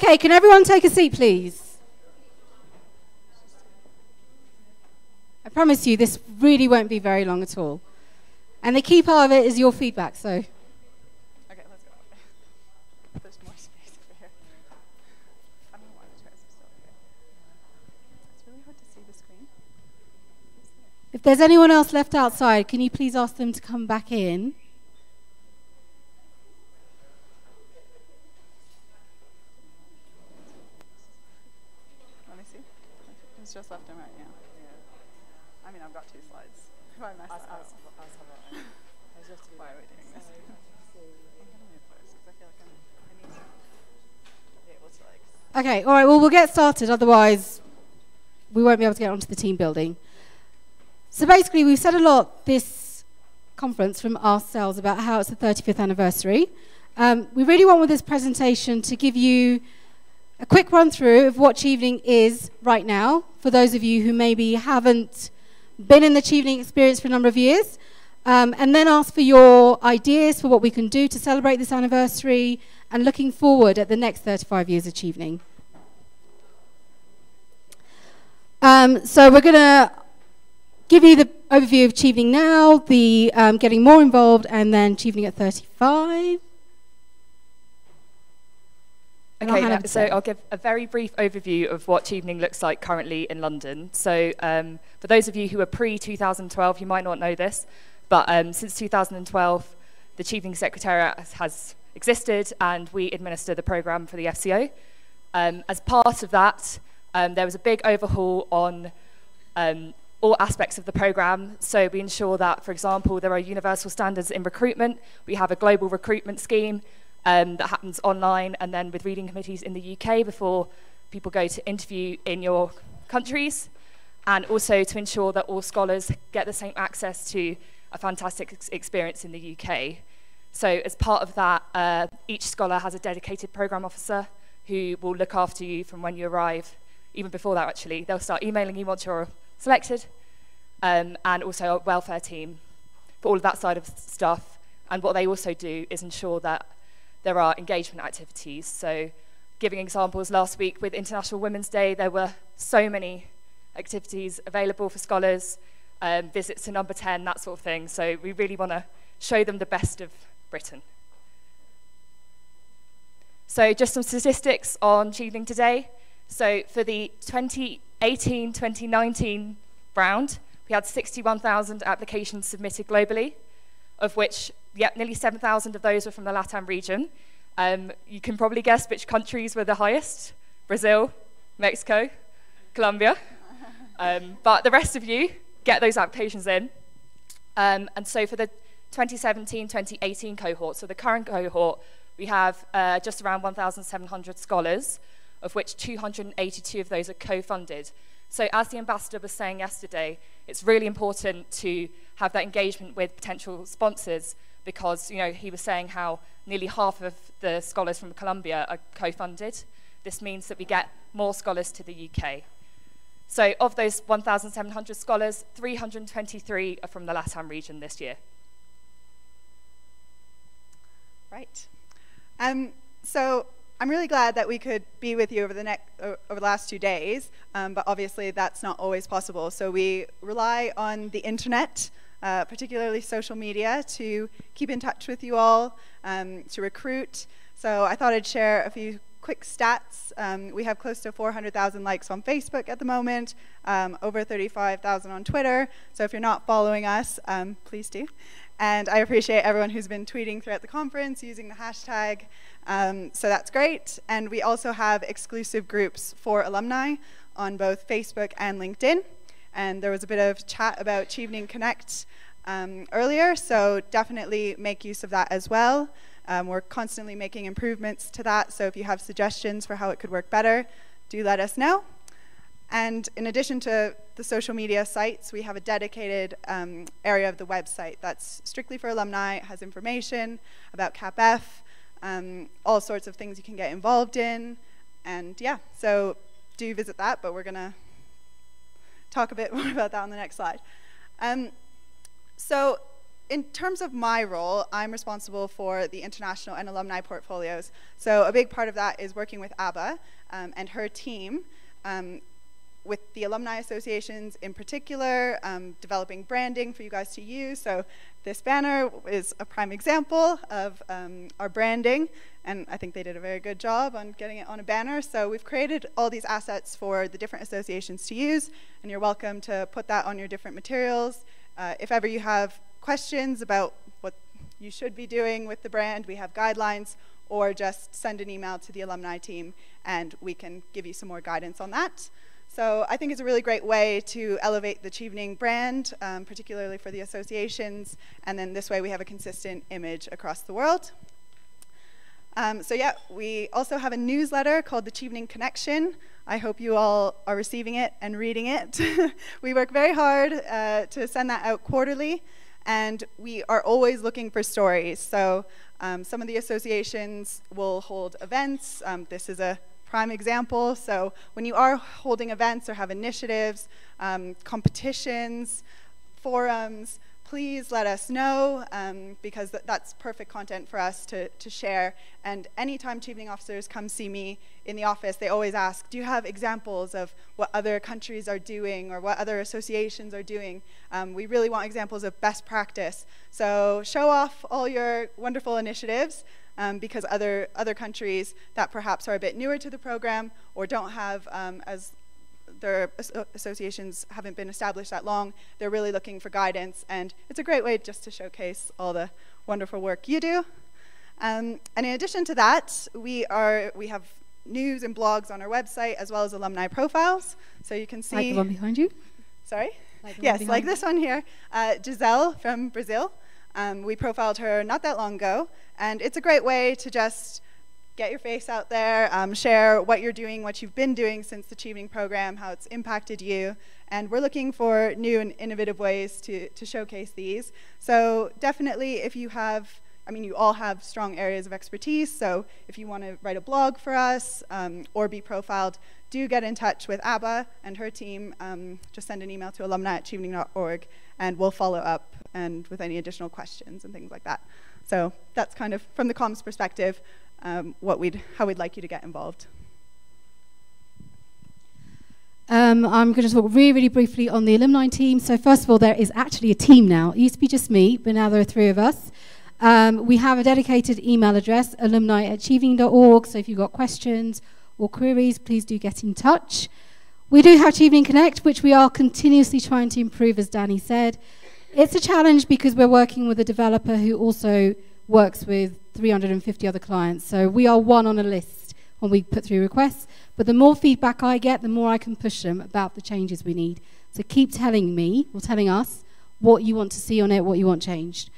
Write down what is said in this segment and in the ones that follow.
Okay, can everyone take a seat, please? I promise you, this really won't be very long at all. And the key part of it is your feedback, so. Okay, let's go. There's more space over here. I don't know why the chairs are still here. It's really hard to see the screen. If there's anyone else left outside, can you please ask them to come back in? Let me see. It's just left and right, yeah. I mean, I've got 2 slides. If I mess up. Why are we doing this? I'm gonna move first because I feel like I need to be able to like. Okay, all right, well, we'll get started, otherwise we won't be able to get onto the team building. So basically, we've said a lot this conference from ourselves about how it's the 35th anniversary. We really want with this presentation to give you a quick run through of what Chevening is right now, for those of you who maybe haven't been in the Chevening experience for a number of years, and then ask for your ideas for what we can do to celebrate this anniversary and looking forward at the next 35 years of Chevening. So we're going to give you the overview of Chevening now, the getting more involved, and then Chevening at 35. Okay, so I'll give a very brief overview of what Chevening looks like currently in London. So for those of you who are pre-2012, you might not know this, but since 2012, the Chevening Secretariat has existed, and we administer the programme for the FCO. As part of that, there was a big overhaul on all aspects of the programme. So we ensure that, for example, there are universal standards in recruitment. We have a global recruitment scheme that happens online and then with reading committees in the UK before people go to interview in your countries, and also to ensure that all scholars get the same access to a fantastic experience in the UK. So as part of that, each scholar has a dedicated programme officer who will look after you from when you arrive. Even before that, actually, they'll start emailing you once you're selected, and also a welfare team for all of that side of stuff. And what they also do is ensure that there are engagement activities. So giving examples, last week with International Women's Day, there were so many activities available for scholars, visits to Number 10, that sort of thing. So we really want to show them the best of Britain. So just some statistics on Chevening today. So for the 2018-2019 round, we had 61,000 applications submitted globally, of which nearly 7,000 of those were from the Latam region. You can probably guess which countries were the highest: Brazil, Mexico, Colombia. But the rest of you get those applications in. And so for the 2017-2018 cohort, so the current cohort, we have just around 1,700 scholars, of which 282 of those are co-funded. So as the ambassador was saying yesterday, it's really important to have that engagement with potential sponsors, because he was saying how nearly half of the scholars from Colombia are co-funded. This means that we get more scholars to the UK. So of those 1,700 scholars, 323 are from the Latam region this year. Right. So I'm really glad that we could be with you over the last 2 days, but obviously that's not always possible. So we rely on the internet, particularly social media, to keep in touch with you all, to recruit. So I thought I'd share a few quick stats. We have close to 400,000 likes on Facebook at the moment, over 35,000 on Twitter. So if you're not following us, please do. And I appreciate everyone who's been tweeting throughout the conference using the hashtag. So that's great. And we also have exclusive groups for alumni on both Facebook and LinkedIn. And there was a bit of chat about Chevening Connect earlier, so definitely make use of that as well. We're constantly making improvements to that, so if you have suggestions for how it could work better, do let us know. And in addition to the social media sites, we have a dedicated area of the website that's strictly for alumni. It has information about CAPF, all sorts of things you can get involved in. And yeah, so do visit that, but we're going to talk a bit more about that on the next slide. So in terms of my role, I'm responsible for the international and alumni portfolios. So a big part of that is working with ABBA and her team, with the alumni associations in particular, developing branding for you guys to use. So this banner is a prime example of our branding, and I think they did a very good job on getting it on a banner. So we've created all these assets for the different associations to use, and you're welcome to put that on your different materials. If ever you have questions about what you should be doing with the brand, we have guidelines, or just send an email to the alumni team and we can give you some more guidance on that. So I think it's a really great way to elevate the Chevening brand, particularly for the associations, and then this way we have a consistent image across the world. So yeah, we also have a newsletter called the Chevening Connection. I hope you all are receiving it and reading it. We work very hard to send that out quarterly, and we are always looking for stories. So some of the associations will hold events. This is a prime example. So when you are holding events or have initiatives, competitions, forums, please let us know, because that's perfect content for us to share. And anytime Chevening officers come see me in the office, they always ask, do you have examples of what other countries are doing or what other associations are doing? We really want examples of best practice. So show off all your wonderful initiatives, because other countries that perhaps are a bit newer to the program or don't have as their associations haven't been established that long, they're really looking for guidance, and it's a great way just to showcase all the wonderful work you do. And in addition to that, we have news and blogs on our website, as well as alumni profiles, so you can see. Like the one behind you? Sorry? Yes, like this one here. Giselle from Brazil. We profiled her not that long ago, and it's a great way to just get your face out there, share what you're doing, what you've been doing since the Chevening program, how it's impacted you, and we're looking for new and innovative ways to showcase these. So definitely, if you have, you all have strong areas of expertise, so if you want to write a blog for us or be profiled, do get in touch with ABBA and her team. Just send an email to alumni@chevening.org, and we'll follow up and with any additional questions and things like that. So that's kind of, from the comms perspective, how we'd like you to get involved. I'm going to talk really, really briefly on the alumni team. So first of all, there is actually a team now. It used to be just me, but now there are 3 of us. We have a dedicated email address, alumni@chevening.org, so if you've got questions or queries, please do get in touch. We do have Chevening Connect, which we are continuously trying to improve, as Danny said. It's a challenge because we're working with a developer who also works with 350 other clients. So we are one on a list when we put through requests. But the more feedback I get, the more I can push them about the changes we need. So keep telling me, or telling us, what you want to see on it, what you want changed.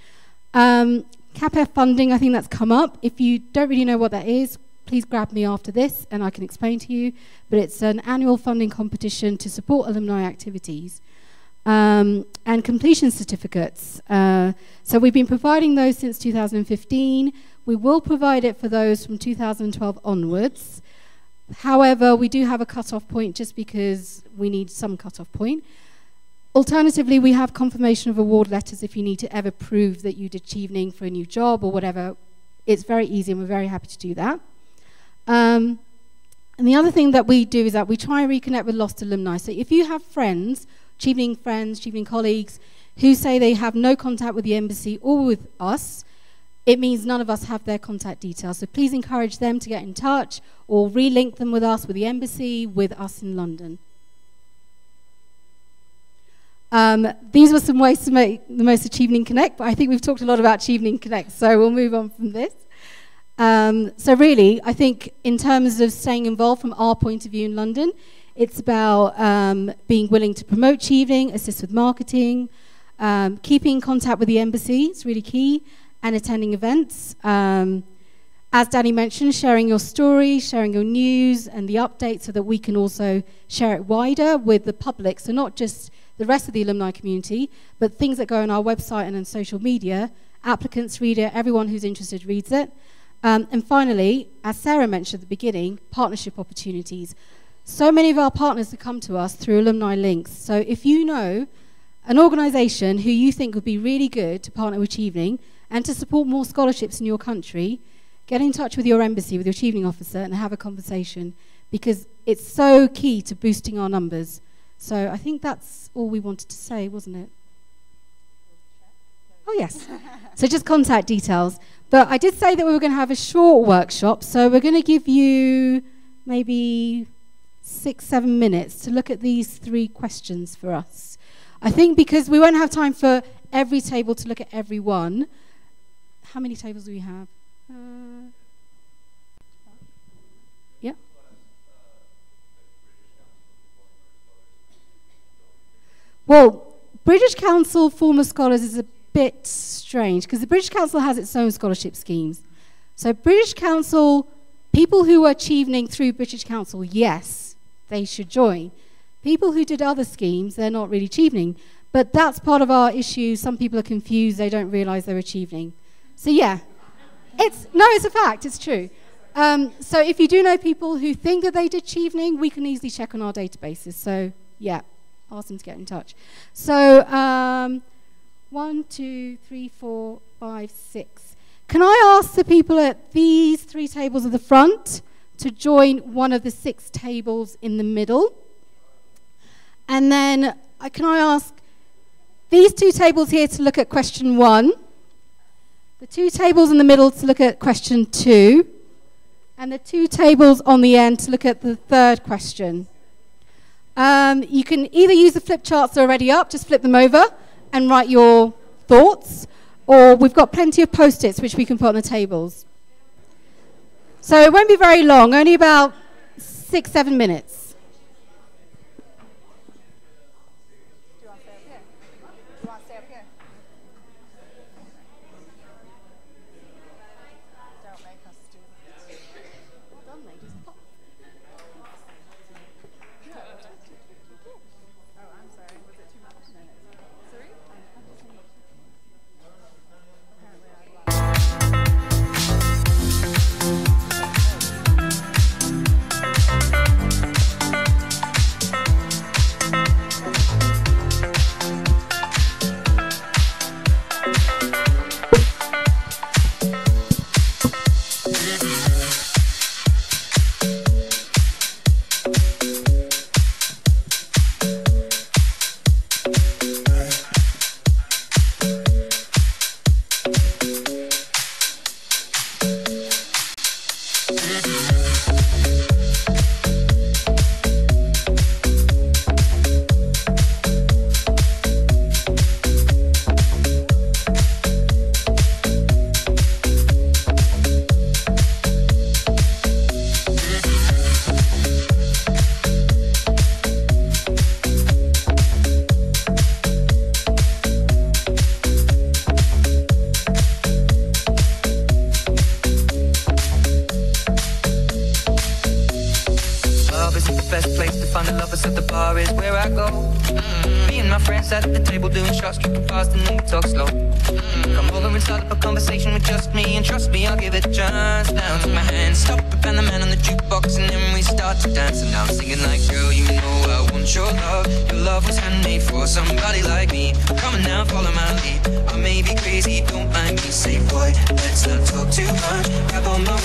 CAPF funding, I think that's come up. If you don't really know what that is, please grab me after this and I can explain to you. But it's an annual funding competition to support alumni activities. And completion certificates. So we've been providing those since 2015. We will provide it for those from 2012 onwards. However, we do have a cut-off point just because we need some cut-off point. Alternatively, we have confirmation of award letters if you need to ever prove that you did Chevening for a new job or whatever. It's very easy and we're very happy to do that. And the other thing that we do is that we try and reconnect with lost alumni. So if you have friends, Chevening colleagues, who say they have no contact with the embassy or with us, it means none of us have their contact details. So please encourage them to get in touch or relink them with us, with the embassy, with us in London. These were some ways to make the most of Chevening Connect, but I think we've talked a lot about Chevening Connect, so we'll move on from this. So really, I think in terms of staying involved from our point of view in London, it's about being willing to promote Chevening, assist with marketing, keeping in contact with the embassy, it's really key, and attending events. As Danny mentioned, sharing your story, sharing your news and the updates so that we can also share it wider with the public, so not just the rest of the alumni community, but things that go on our website and on social media. Applicants read it, everyone who's interested reads it. And finally, as Sarah mentioned at the beginning, partnership opportunities. So many of our partners have come to us through alumni links. So if you know an organisation who you think would be really good to partner with Chevening and to support more scholarships in your country, get in touch with your embassy, with your Chevening officer, and have a conversation, because it's so key to boosting our numbers. So I think that's all we wanted to say, wasn't it? Oh, yes. So just contact details. But I did say that we were going to have a short workshop, so we're going to give you maybe 6-7 minutes to look at these 3 questions for us. I think because we won't have time for every table to look at every one. How many tables do we have? Yeah. Well, British Council Former Scholars is a bit strange because the British Council has its own scholarship schemes. So British Council, people who are Chevening through British Council, yes, they should join. People who did other schemes, they're not really Chevening. But that's part of our issue. Some people are confused. They don't realise they're Chevening. So yeah, it's a fact. It's true. So if you do know people who think that they did Chevening, we can easily check on our databases. So yeah, ask them to get in touch. So 1, 2, 3, 4, 5, 6. Can I ask the people at these 3 tables at the front to join one of the 6 tables in the middle? And then can I ask these 2 tables here to look at question 1, the 2 tables in the middle to look at question 2, and the 2 tables on the end to look at the 3rd question. You can either use the flip charts that are already up, just flip them over and write your thoughts, or we've got plenty of post-its which we can put on the tables. So it won't be very long, only about 6-7 minutes. best place to find the lovers at the bar is where I go. Me and my friends at the table doing shots, tripping fast and then we talk slow. Come over and start up a conversation with just me, and trust me, I'll give it a chance. Down to my hand, stop and find the man on the jukebox, and then we start to dance. And now I'm singing like, girl, you know I want your love. Your love was handmade for somebody like me. Come on now, follow my lead. I may be crazy, don't mind me. Say, boy, let's not talk too much. Grab on my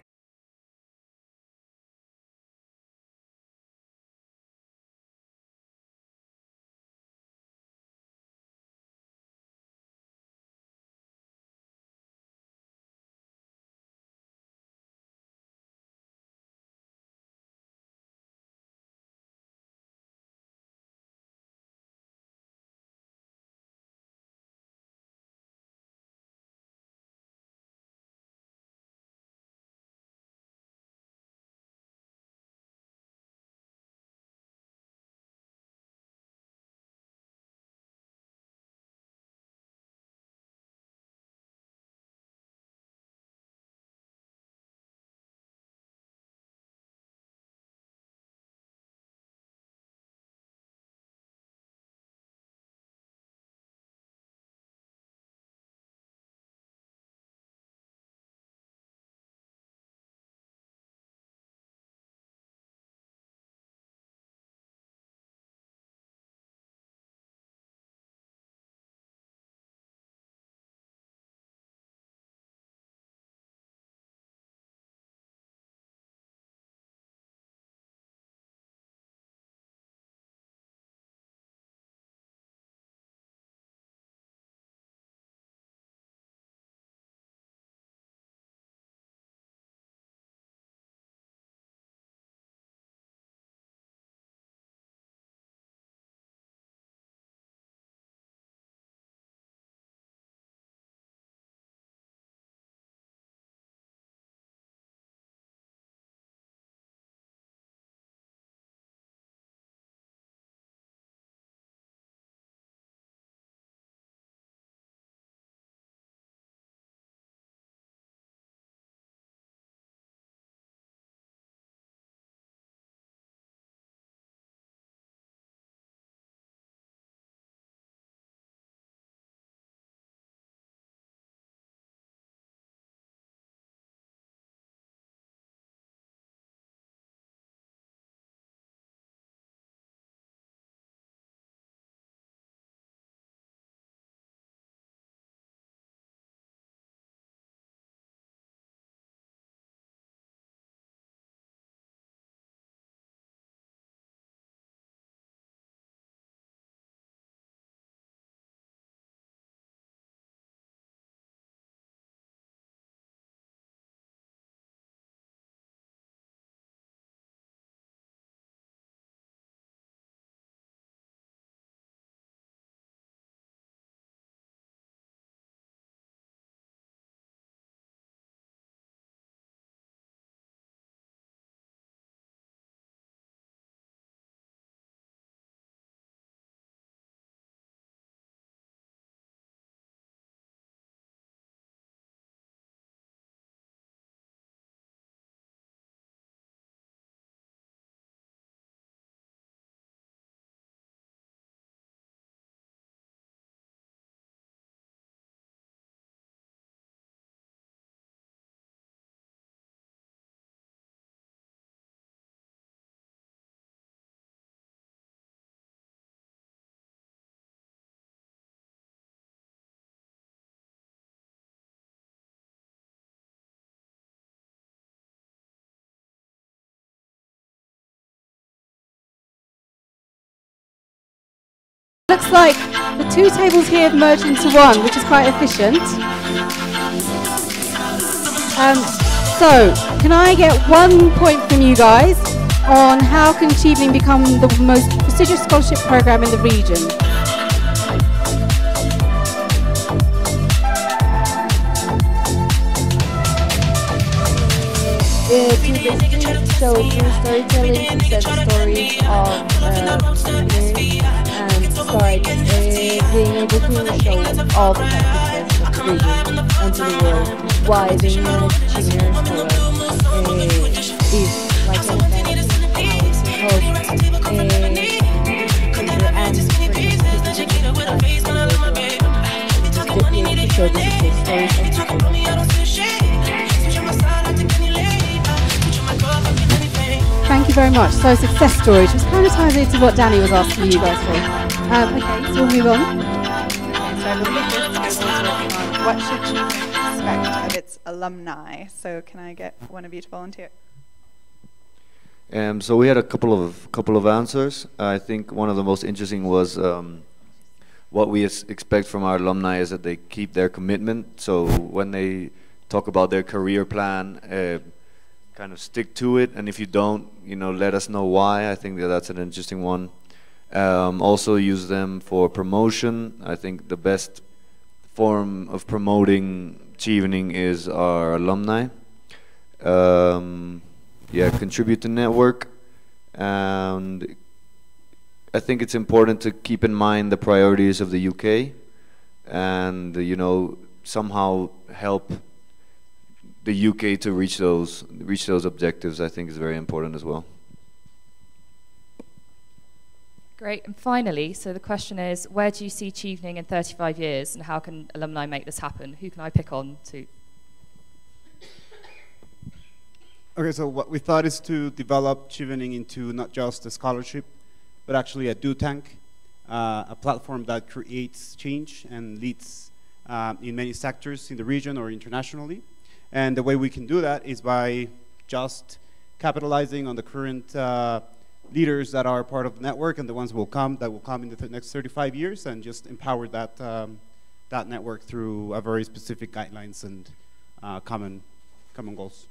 Looks like the two tables here have merged into one, which is quite efficient. So, can I get 1 point from you guys on how can Chevening become the most prestigious scholarship program in the region? To show through storytelling, to tell stories of beginners, and start being able to show all the practices of the region and to the world why being a beginner scholar is like an event, how it can help culture and to show the success stories of people. Thank you very much. So, success stories, which kind of ties into what Danny was asking you guys for. Okay, so we'll move on. So I believe this table is working on what should Chevening expect of its alumni. So can I get one of you to volunteer? So we had a couple of answers. I think one of the most interesting was what we expect from our alumni is that they keep their commitment. So when they talk about their career plan, kind of stick to it, and if you don't, let us know why. I think that's an interesting one. Also use them for promotion. I think the best form of promoting Chevening is our alumni. Yeah, contribute to network, and I think it's important to keep in mind the priorities of the UK, and somehow help the UK to reach those objectives. I think is very important as well. Great, and finally, so the question is, where do you see Chevening in 35 years, and how can alumni make this happen? Who can I pick on to? Okay, so what we thought is to develop Chevening into not just a scholarship, but actually a do tank, a platform that creates change and leads in many sectors in the region or internationally. And the way we can do that is by just capitalizing on the current leaders that are part of the network and the ones that will come in the next 35 years, and just empower that that network through a very specific guidelines and common goals.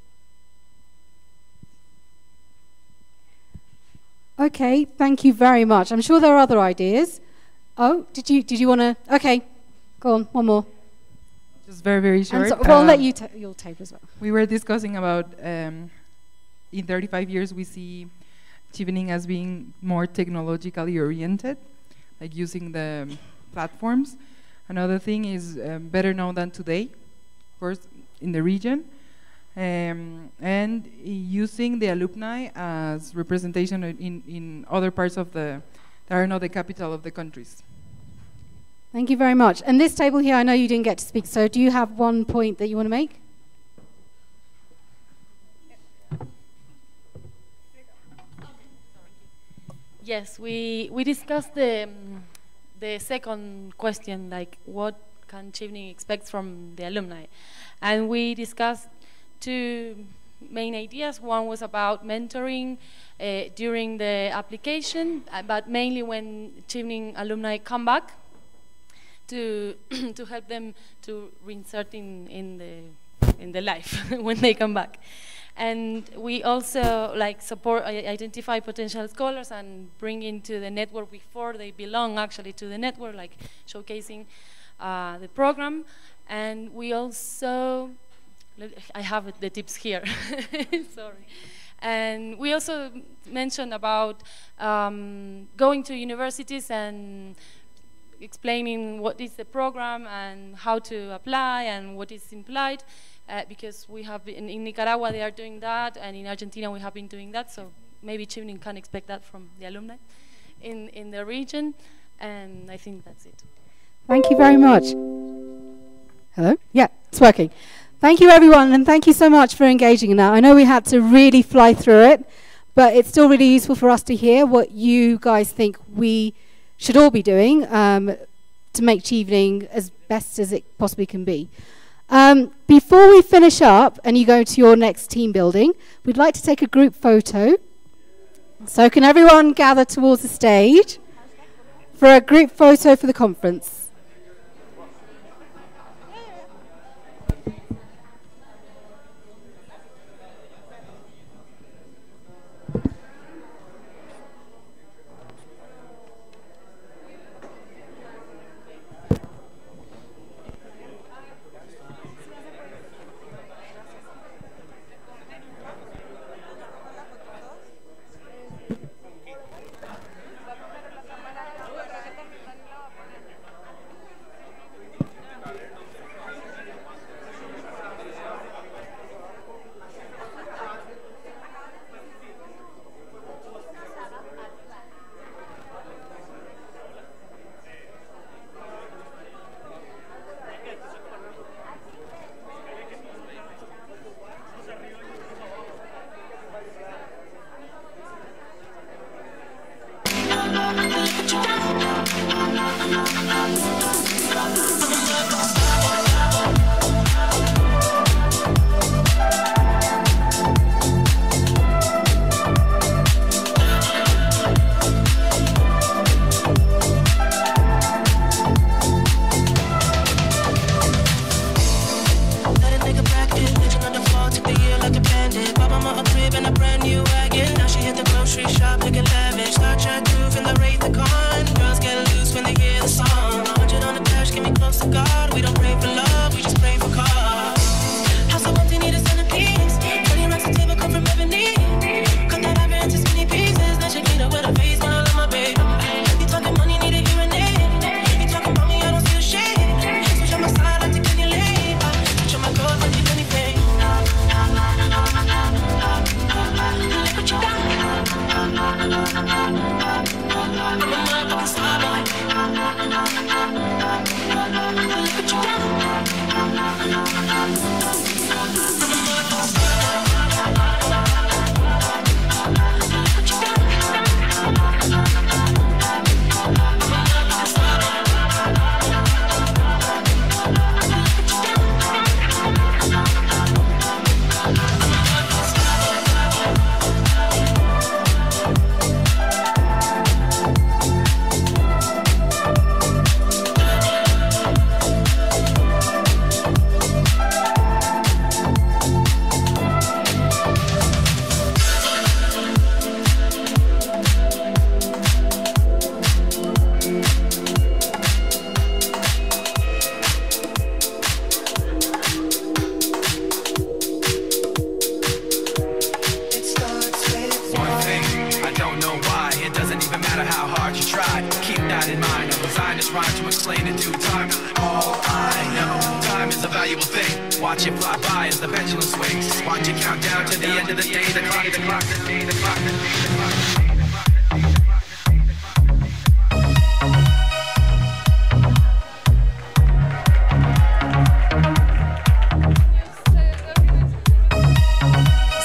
Okay, thank you very much. I'm sure there are other ideas. Oh, did you want to? Okay, go on. One more. Just very short. So, well, I'll let you you'll tape as well. We were discussing about in 35 years we see Chevening as being more technologically oriented, like using the platforms. Another thing is better known than today, of course, in the region, and using the alumni as representation in other parts of that are not the capital of the countries. Thank you very much. And this table here, I know you didn't get to speak, so do you have 1 point that you want to make? Yes, we discussed the second question, like what can Chevening expect from the alumni, and we discussed two main ideas. One was about mentoring during the application, but mainly when Chevening alumni come back to to help them to reinsert in the life when they come back. And we also support, identify potential scholars and bring into the network before they belong actually to the network, like showcasing the program. And we also, I have the tips here, sorry. And we also mentioned about going to universities and explaining what is the program and how to apply and what is implied. Because we have been, in Nicaragua they are doing that, and in Argentina we have been doing that, so maybe Chevening can expect that from the alumni in the region, and I think that's it. Thank you very much. Hello? Yeah, it's working. Thank you everyone, and thank you so much for engaging in that. I know we had to really fly through it, but it's still really useful for us to hear what you guys think we should all be doing to make Chevening as best as it possibly can be. Before we finish up and you go to your next team building, we'd like to take a group photo. So can everyone gather towards the stage for a group photo for the conference.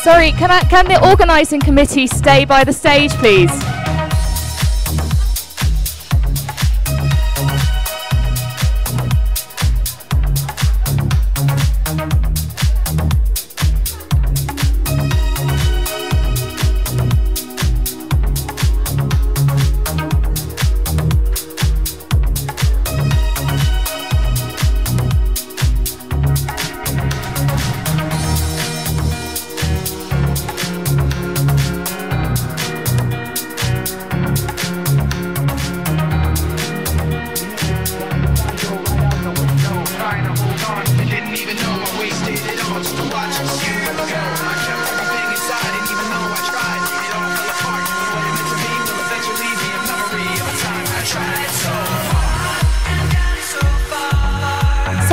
Sorry, can the organising committee stay by the stage, please?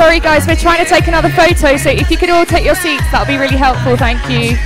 Sorry guys, we're trying to take another photo, so if you could all take your seats, that would be really helpful, thank you.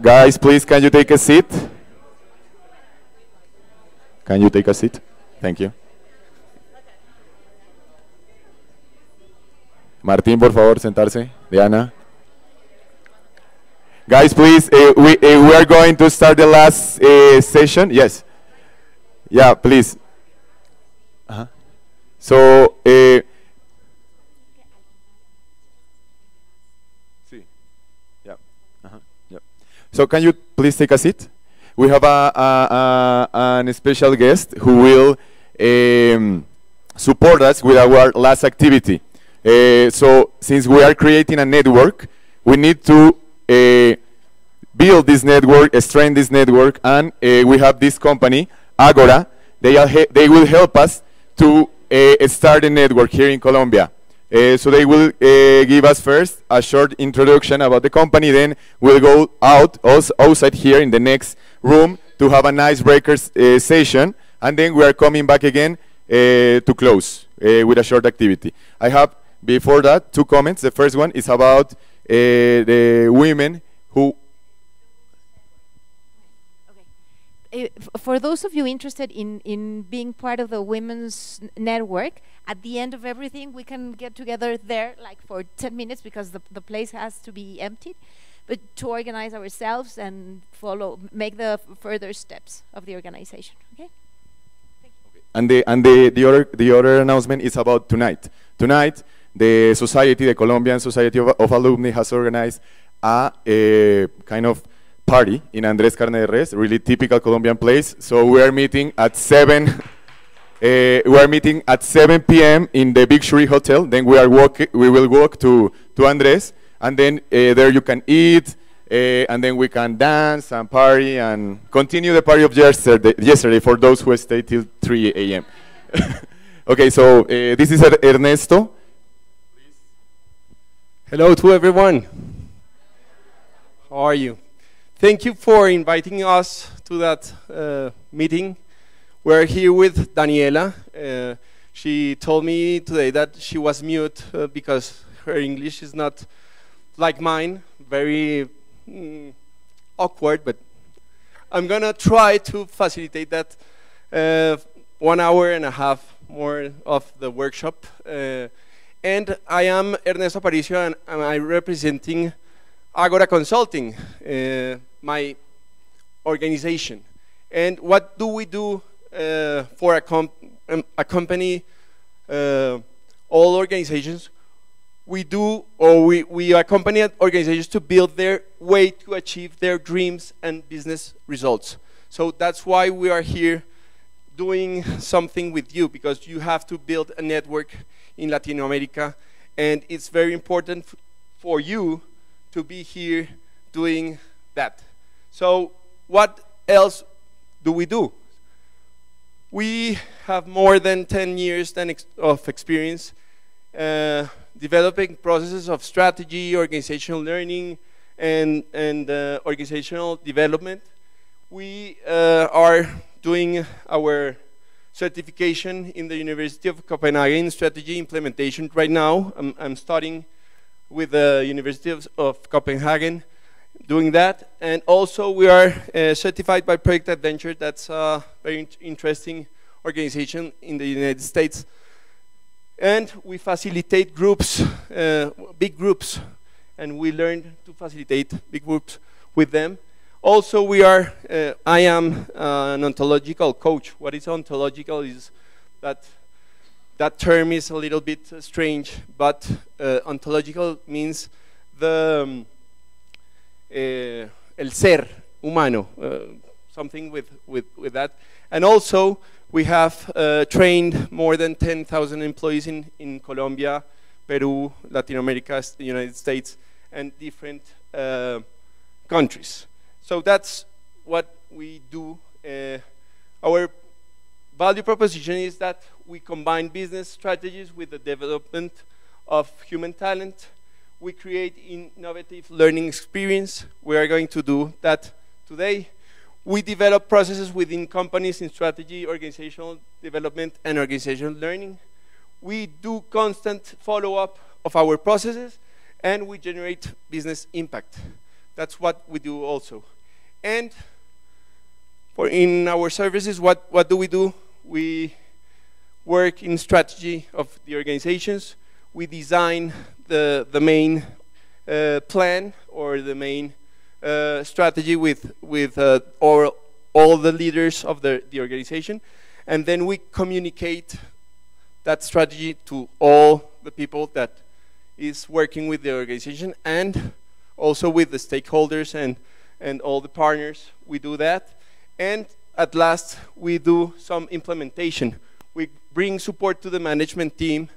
Guys, please, can you take a seat? Can you take a seat? Thank you. Martín, por favor, sentarse. Diana. Guys, please, we are going to start the last session. Yes. Yeah, please. So, so can you please take a seat? We have a special guest who will support us with our last activity. So since we are creating a network, we need to build this network, strengthen this network, and we have this company, Agora. They will help us to start a network here in Colombia. So they will give us first a short introduction about the company, then we'll go outside here in the next room to have an icebreaker session, and then we are coming back again to close with a short activity. I have, before that, 2 comments. The first one is about the women who... For those of you interested in being part of the women's network, at the end of everything, we can get together there like for 10 minutes because the place has to be emptied, but to organize ourselves and make the further steps of the organization. Okay. And the other announcement is about tonight. Tonight, the society, the Colombian Society of Alumni, has organized a kind of party in Andrés Carne de Res, really typical Colombian place. So we are meeting at 7. We are meeting at 7 p.m. in the Big Shuri Hotel. Then we will walk to Andrés, and then there you can eat, and then we can dance and party and continue the party of yesterday for those who stayed till 3 a.m. Okay, so this is Ernesto. Hello to everyone. How are you? Thank you for inviting us to that meeting. We're here with Daniela. She told me today that she was mute because her English is not like mine, very awkward, but I'm gonna try to facilitate that 1 hour and a half more of the workshop. And I am Ernesto Aparicio, and I'm representing Agora Consulting, my organization. And what do we do for a company, all organizations? We do, or we accompany organizations to build their way to achieve their dreams and business results. So that's why we are here doing something with you, because you have to build a network in Latin America, and it's very important for you to be here doing that. So what else do we do? We have more than 10 years of experience developing processes of strategy, organizational learning, and organizational development. We are doing our certification in the University of Copenhagen strategy implementation right now. I'm studying with the University of Copenhagen doing that, and also we are certified by Project Adventure. That's a very interesting organization in the United States, and we facilitate groups, big groups, and we learn to facilitate big groups with them. Also, we are, I am an ontological coach. What is ontological is that term is a little bit strange, but ontological means the el ser humano, something with that. And also, we have trained more than 10,000 employees in Colombia, Peru, Latin America, the United States, and different countries. So that's what we do. Our value proposition is that we combine business strategies with the development of human talent. We create innovative learning experience. We are going to do that today. We develop processes within companies in strategy, organizational development, and organizational learning. We do constant follow-up of our processes, and we generate business impact. That's what we do also. And in our services, what do? We work in strategy of the organizations. We design the main plan or the main strategy with all the leaders of the organization, and then we communicate that strategy to all the people that is working with the organization, and also with the stakeholders and all the partners. We do that, and at last we do some implementation. We bring support to the management team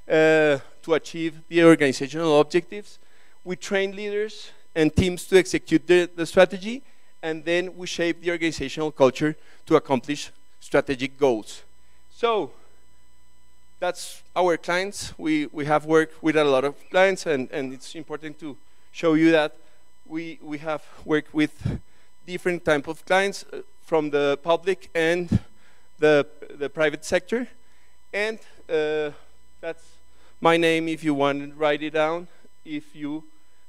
to achieve the organizational objectives. We train leaders and teams to execute the strategy, and then we shape the organizational culture to accomplish strategic goals. So that's our clients. We have worked with a lot of clients, and it's important to show you that we have worked with different type of clients from the public and the private sector. And that's my name. If you want to write it down, if you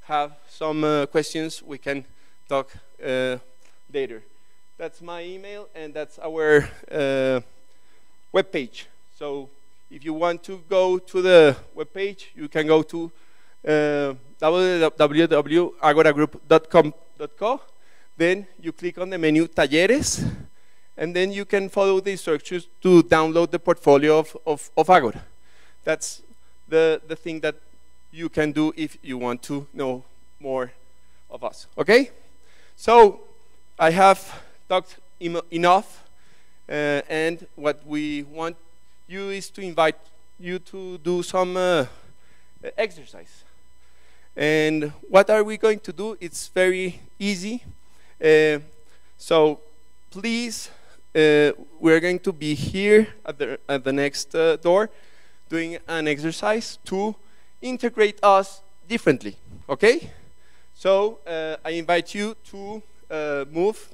have some questions, we can talk later. That's my email, and that's our webpage. So if you want to go to the webpage, you can go to www.agoragroup.com.co. Then you click on the menu Talleres, and then you can follow the instructions to download the portfolio of Agora. That's the thing that you can do if you want to know more of us. Okay? So I have talked enough, and what we want you is to invite you to do some exercise. And what are we going to do? It's very easy. So please, we're going to be here at the next door doing an exercise to integrate us differently. Okay? So I invite you to move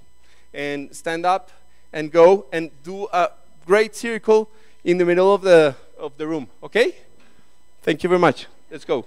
and stand up and go and do a great circle in the middle of the room. Okay? Thank you very much. Let's go.